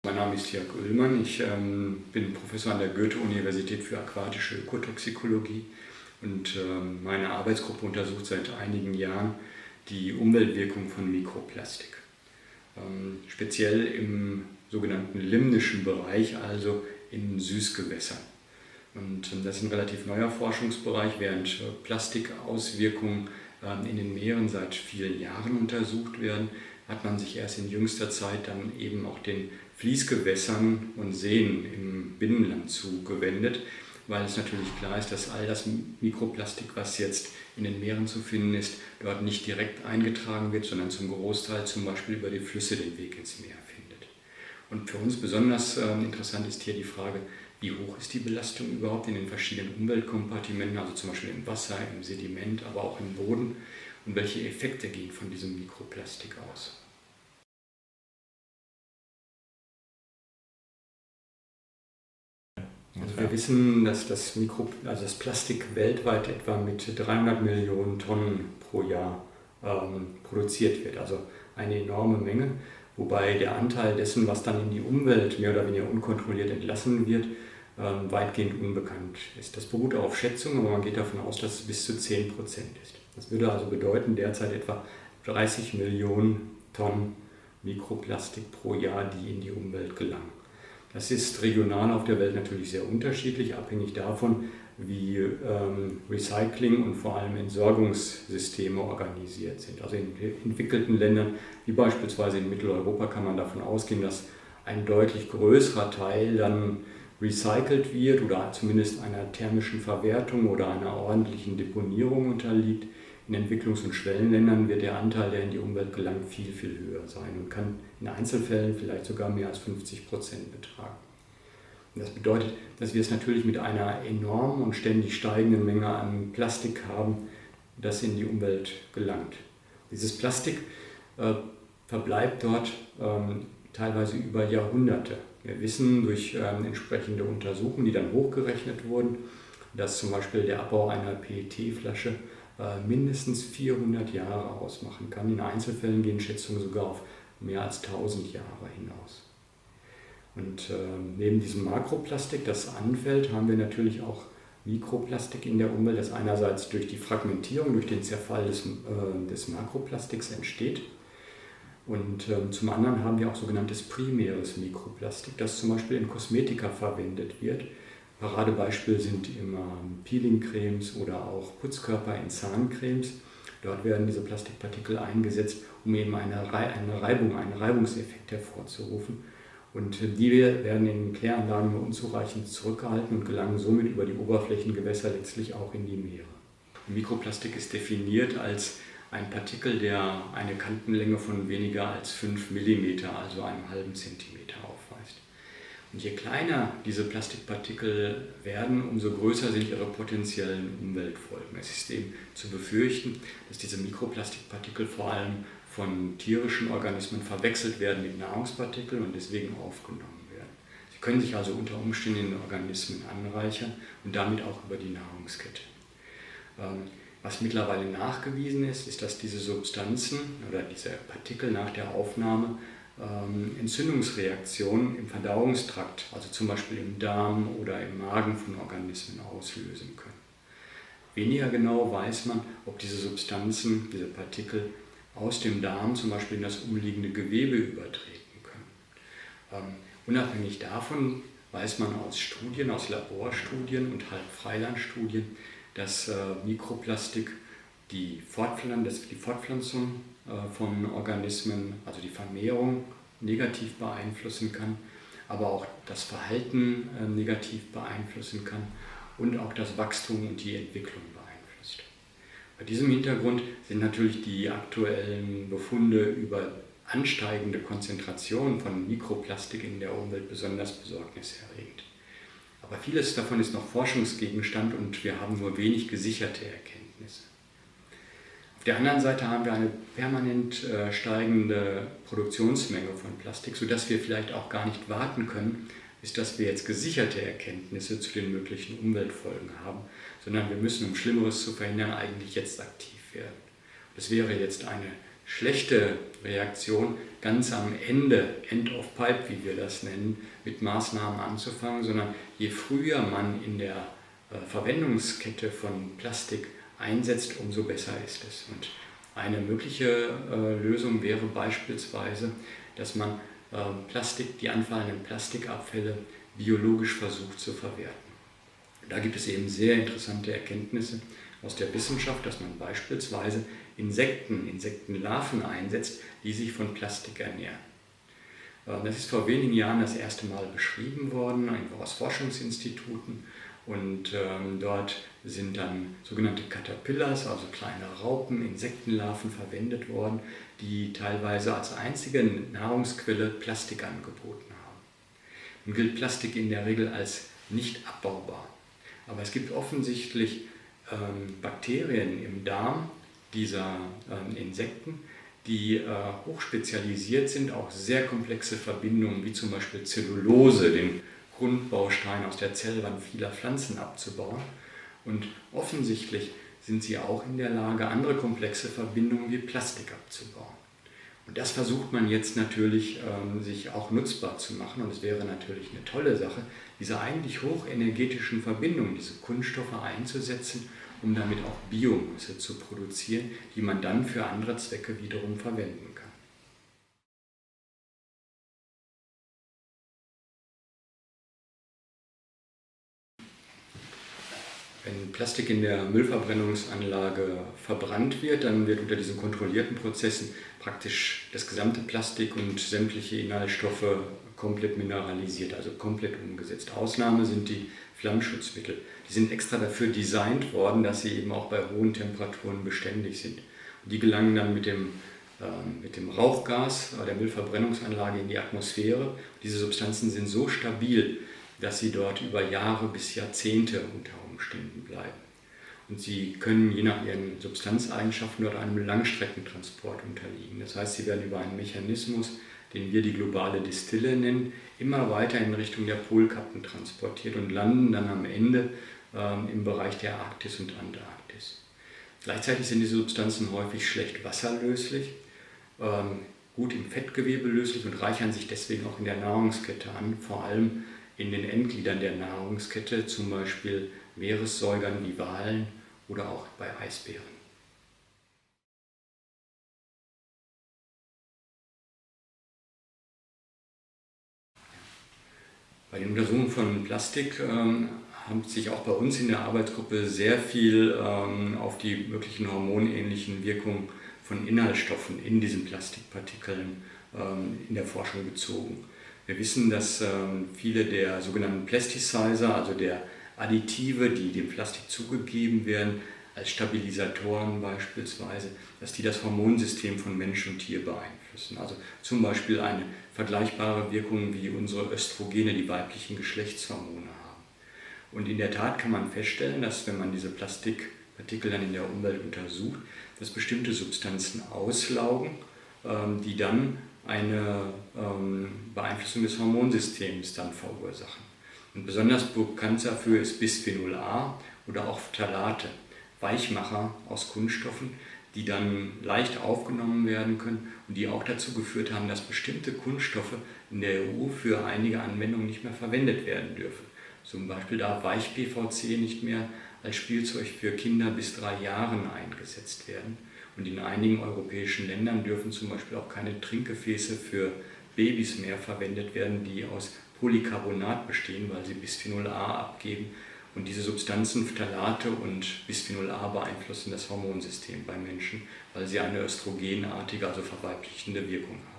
Mein Name ist Jörg Oehlmann, ich bin Professor an der Goethe-Universität für aquatische Ökotoxikologie und meine Arbeitsgruppe untersucht seit einigen Jahren die Umweltwirkung von Mikroplastik. Speziell im sogenannten limnischen Bereich, also in Süßgewässern. Und das ist ein relativ neuer Forschungsbereich, während Plastikauswirkungen in den Meeren seit vielen Jahren untersucht werden, hat man sich erst in jüngster Zeit dann eben auch den Fließgewässern und Seen im Binnenland zugewendet, weil es natürlich klar ist, dass all das Mikroplastik, was jetzt in den Meeren zu finden ist, dort nicht direkt eingetragen wird, sondern zum Großteil zum Beispiel über die Flüsse den Weg ins Meer findet. Und für uns besonders interessant ist hier die Frage, wie hoch ist die Belastung überhaupt in den verschiedenen Umweltkompartimenten, also zum Beispiel im Wasser, im Sediment, aber auch im Boden, und welche Effekte gehen von diesem Mikroplastik aus. Also wir wissen, dass das Plastik weltweit etwa mit 300 Millionen Tonnen pro Jahr produziert wird, also eine enorme Menge, wobei der Anteil dessen, was dann in die Umwelt mehr oder weniger unkontrolliert entlassen wird, weitgehend unbekannt ist. Das beruht auf Schätzungen, aber man geht davon aus, dass es bis zu 10% ist. Das würde also bedeuten, derzeit etwa 30 Millionen Tonnen Mikroplastik pro Jahr, die in die Umwelt gelangen. Das ist regional auf der Welt natürlich sehr unterschiedlich, abhängig davon, wie Recycling und vor allem Entsorgungssysteme organisiert sind. Also in entwickelten Ländern, wie beispielsweise in Mitteleuropa, kann man davon ausgehen, dass ein deutlich größerer Teil dann recycelt wird oder zumindest einer thermischen Verwertung oder einer ordentlichen Deponierung unterliegt. In Entwicklungs- und Schwellenländern wird der Anteil, der in die Umwelt gelangt, viel, viel höher sein und kann in Einzelfällen vielleicht sogar mehr als 50% betragen. Und das bedeutet, dass wir es natürlich mit einer enormen und ständig steigenden Menge an Plastik haben, das in die Umwelt gelangt. Dieses Plastik verbleibt dort teilweise über Jahrhunderte. Wir wissen durch entsprechende Untersuchungen, die dann hochgerechnet wurden, dass zum Beispiel der Abbau einer PET-Flasche mindestens 400 Jahre ausmachen kann. In Einzelfällen gehen Schätzungen sogar auf mehr als 1000 Jahre hinaus. Und neben diesem Makroplastik, das anfällt, haben wir natürlich auch Mikroplastik in der Umwelt, das einerseits durch die Fragmentierung, durch den Zerfall des Makroplastiks entsteht. Und zum anderen haben wir auch sogenanntes primäres Mikroplastik, das zum Beispiel in Kosmetika verwendet wird. Paradebeispiel sind immer Peeling-Cremes oder auch Putzkörper in Zahncremes. Dort werden diese Plastikpartikel eingesetzt, um eben einen Reibungseffekt hervorzurufen. Und die werden in Kläranlagen nur unzureichend zurückgehalten und gelangen somit über die Oberflächengewässer letztlich auch in die Meere. Mikroplastik ist definiert als ein Partikel, der eine Kantenlänge von weniger als 5 mm, also einem halben Zentimeter aufweist. Und je kleiner diese Plastikpartikel werden, umso größer sind ihre potenziellen Umweltfolgen. Es ist eben zu befürchten, dass diese Mikroplastikpartikel vor allem von tierischen Organismen verwechselt werden mit Nahrungspartikeln und deswegen aufgenommen werden. Sie können sich also unter Umständen in den Organismen anreichern und damit auch über die Nahrungskette. Was mittlerweile nachgewiesen ist, ist, dass diese Substanzen oder diese Partikel nach der Aufnahme Entzündungsreaktionen im Verdauungstrakt, also zum Beispiel im Darm oder im Magen von Organismen auslösen können. Weniger genau weiß man, ob diese Substanzen, diese Partikel aus dem Darm zum Beispiel in das umliegende Gewebe übertreten können. Unabhängig davon weiß man aus Studien, aus Laborstudien und Halbfreilandstudien, dass Mikroplastik die Fortpflanzung von Organismen, also die Vermehrung, negativ beeinflussen kann, aber auch das Verhalten negativ beeinflussen kann und auch das Wachstum und die Entwicklung beeinflusst. Bei diesem Hintergrund sind natürlich die aktuellen Befunde über ansteigende Konzentrationen von Mikroplastik in der Umwelt besonders besorgniserregend. Aber vieles davon ist noch Forschungsgegenstand und wir haben nur wenig gesicherte Erkenntnisse. Auf der anderen Seite haben wir eine permanent steigende Produktionsmenge von Plastik, sodass wir vielleicht auch gar nicht warten können, bis dass wir jetzt gesicherte Erkenntnisse zu den möglichen Umweltfolgen haben, sondern wir müssen, um Schlimmeres zu verhindern, eigentlich jetzt aktiv werden. Das wäre jetzt eine schlechte Reaktion ganz am Ende, End of Pipe, wie wir das nennen, mit Maßnahmen anzufangen, sondern je früher man in der Verwendungskette von Plastik einsetzt, umso besser ist es. Und eine mögliche Lösung wäre beispielsweise, dass man die anfallenden Plastikabfälle biologisch versucht zu verwerten. Da gibt es eben sehr interessante Erkenntnisse aus der Wissenschaft, dass man beispielsweise Insektenlarven einsetzt, die sich von Plastik ernähren. Das ist vor wenigen Jahren das erste Mal beschrieben worden, einfach aus Forschungsinstituten. Und dort sind dann sogenannte Caterpillars, also kleine Raupen, Insektenlarven verwendet worden, die teilweise als einzige Nahrungsquelle Plastik angeboten haben. Nun gilt Plastik in der Regel als nicht abbaubar. Aber es gibt offensichtlich Bakterien im Darm dieser Insekten, die hochspezialisiert sind, auch sehr komplexe Verbindungen wie zum Beispiel Zellulose, den Grundbaustein aus der Zellwand vieler Pflanzen abzubauen. Und offensichtlich sind sie auch in der Lage, andere komplexe Verbindungen wie Plastik abzubauen. Und das versucht man jetzt natürlich, sich auch nutzbar zu machen. Und es wäre natürlich eine tolle Sache, diese eigentlich hochenergetischen Verbindungen, diese Kunststoffe einzusetzen, um damit auch Biomasse zu produzieren, die man dann für andere Zwecke wiederum verwenden kann. Wenn Plastik in der Müllverbrennungsanlage verbrannt wird, dann wird unter diesen kontrollierten Prozessen praktisch das gesamte Plastik und sämtliche Inhaltsstoffe komplett mineralisiert, also komplett umgesetzt. Ausnahme sind die Flammschutzmittel. Die sind extra dafür designt worden, dass sie eben auch bei hohen Temperaturen beständig sind. Und die gelangen dann mit dem Rauchgas der Müllverbrennungsanlage in die Atmosphäre. Diese Substanzen sind so stabil, dass sie dort über Jahre bis Jahrzehnte unter Umständen bleiben. Und sie können je nach ihren Substanzeigenschaften dort einem Langstreckentransport unterliegen. Das heißt, sie werden über einen Mechanismus, den wir die globale Distille nennen, immer weiter in Richtung der Polkappen transportiert und landen dann am Ende im Bereich der Arktis und Antarktis. Gleichzeitig sind diese Substanzen häufig schlecht wasserlöslich, gut im Fettgewebe löslich und reichern sich deswegen auch in der Nahrungskette an, vor allem in den Endgliedern der Nahrungskette, zum Beispiel Meeressäugern wie Walen oder auch bei Eisbären. Bei den Untersuchungen von Plastik haben sich auch bei uns in der Arbeitsgruppe sehr viel auf die möglichen hormonähnlichen Wirkungen von Inhaltsstoffen in diesen Plastikpartikeln in der Forschung bezogen. Wir wissen, dass viele der sogenannten Plasticizer, also der Additive, die dem Plastik zugegeben werden, als Stabilisatoren beispielsweise, dass die das Hormonsystem von Mensch und Tier beeinflussen. Also zum Beispiel eine vergleichbare Wirkung wie unsere Östrogene, die weiblichen Geschlechtshormone haben. Und in der Tat kann man feststellen, dass wenn man diese Plastikpartikel dann in der Umwelt untersucht, dass bestimmte Substanzen auslaugen, die dann eine Beeinflussung des Hormonsystems dann verursachen. Und besonders bekannt dafür ist Bisphenol A oder auch Phthalate, Weichmacher aus Kunststoffen, die dann leicht aufgenommen werden können und die auch dazu geführt haben, dass bestimmte Kunststoffe in der EU für einige Anwendungen nicht mehr verwendet werden dürfen. Zum Beispiel darf Weich-PVC nicht mehr als Spielzeug für Kinder bis 3 Jahren eingesetzt werden. Und in einigen europäischen Ländern dürfen zum Beispiel auch keine Trinkgefäße für Babys mehr verwendet werden, die aus Polycarbonat bestehen, weil sie Bisphenol A abgeben. Und diese Substanzen, Phthalate und Bisphenol A, beeinflussen das Hormonsystem bei Menschen, weil sie eine östrogenartige, also verweiblichende Wirkung haben.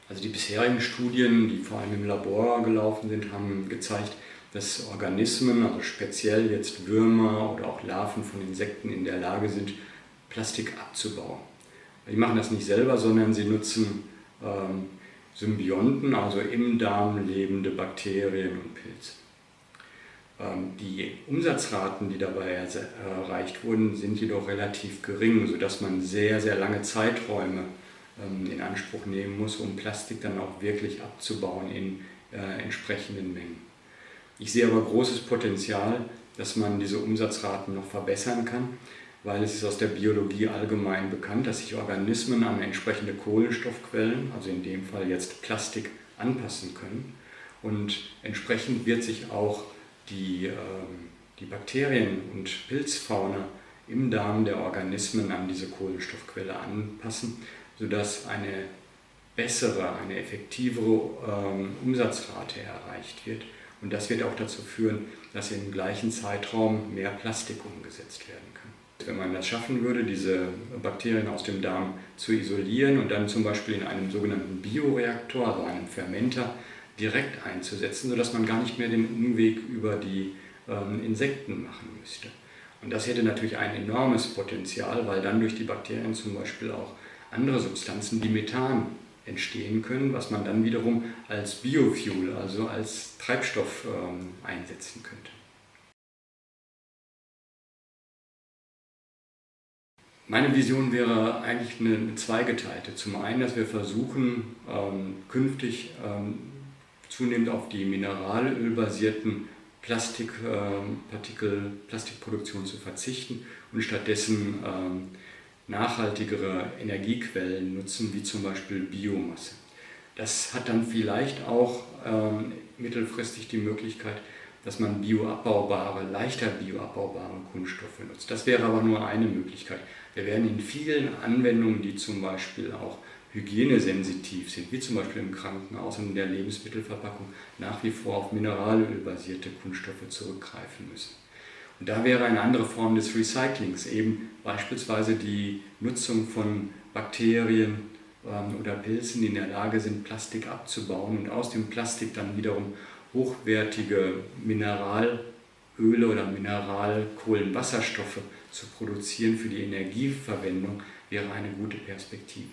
Also die bisherigen Studien, die vor allem im Labor gelaufen sind, haben gezeigt, dass Organismen, also speziell jetzt Würmer oder auch Larven von Insekten, in der Lage sind, Plastik abzubauen. Die machen das nicht selber, sondern sie nutzen Symbionten, also im Darm lebende Bakterien und Pilze. Die Umsatzraten, die dabei erreicht wurden, sind jedoch relativ gering, sodass man sehr, sehr lange Zeiträume in Anspruch nehmen muss, um Plastik dann auch wirklich abzubauen in entsprechenden Mengen. Ich sehe aber großes Potenzial, dass man diese Umsatzraten noch verbessern kann, weil es ist aus der Biologie allgemein bekannt, dass sich Organismen an entsprechende Kohlenstoffquellen, also in dem Fall jetzt Plastik, anpassen können. Und entsprechend wird sich auch die Bakterien- und Pilzfauna im Darm der Organismen an diese Kohlenstoffquelle anpassen, sodass eine bessere, eine effektivere Umsatzrate erreicht wird. Und das wird auch dazu führen, dass im gleichen Zeitraum mehr Plastik umgesetzt werden kann. Wenn man das schaffen würde, diese Bakterien aus dem Darm zu isolieren und dann zum Beispiel in einem sogenannten Bioreaktor, also einem Fermenter, direkt einzusetzen, sodass man gar nicht mehr den Umweg über die Insekten machen müsste. Und das hätte natürlich ein enormes Potenzial, weil dann durch die Bakterien zum Beispiel auch andere Substanzen wie Methan entstehen können, was man dann wiederum als Biofuel, also als Treibstoff einsetzen könnte. Meine Vision wäre eigentlich eine zweigeteilte. Zum einen, dass wir versuchen, künftig zunehmend auf die mineralölbasierten Plastikproduktion zu verzichten und stattdessen nachhaltigere Energiequellen nutzen, wie zum Beispiel Biomasse. Das hat dann vielleicht auch mittelfristig die Möglichkeit, dass man leichter bioabbaubare Kunststoffe nutzt. Das wäre aber nur eine Möglichkeit. Wir werden in vielen Anwendungen, die zum Beispiel auch hygienesensitiv sind, wie zum Beispiel im Krankenhaus und in der Lebensmittelverpackung, nach wie vor auf mineralölbasierte Kunststoffe zurückgreifen müssen. Und da wäre eine andere Form des Recyclings, eben beispielsweise die Nutzung von Bakterien oder Pilzen, die in der Lage sind, Plastik abzubauen und aus dem Plastik dann wiederum hochwertige Mineralöle oder Mineralkohlenwasserstoffe zu produzieren für die Energieverwendung, wäre eine gute Perspektive.